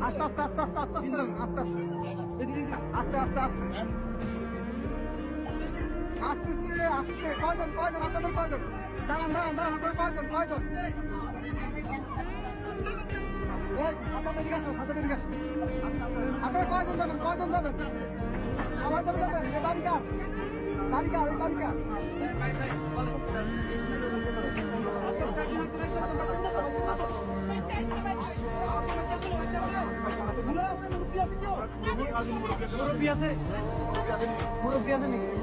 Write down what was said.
আস্তে আস্তে আস্তে আস্তে আস্তে আস্তে আস্তে আস্তে আস্তে আস্তে আস্তে কয়জন কয়জন আপনাদের কয়জন দাঁড়ান দাঁড়ান দাঁড়ান আপনার কয়জন সাঁতার দিকে আসো আপনারা কয়জন যাবেন সবাই যাবেন বাড়িকা ওই বাড়িকা মুরব্বী আছে নাকি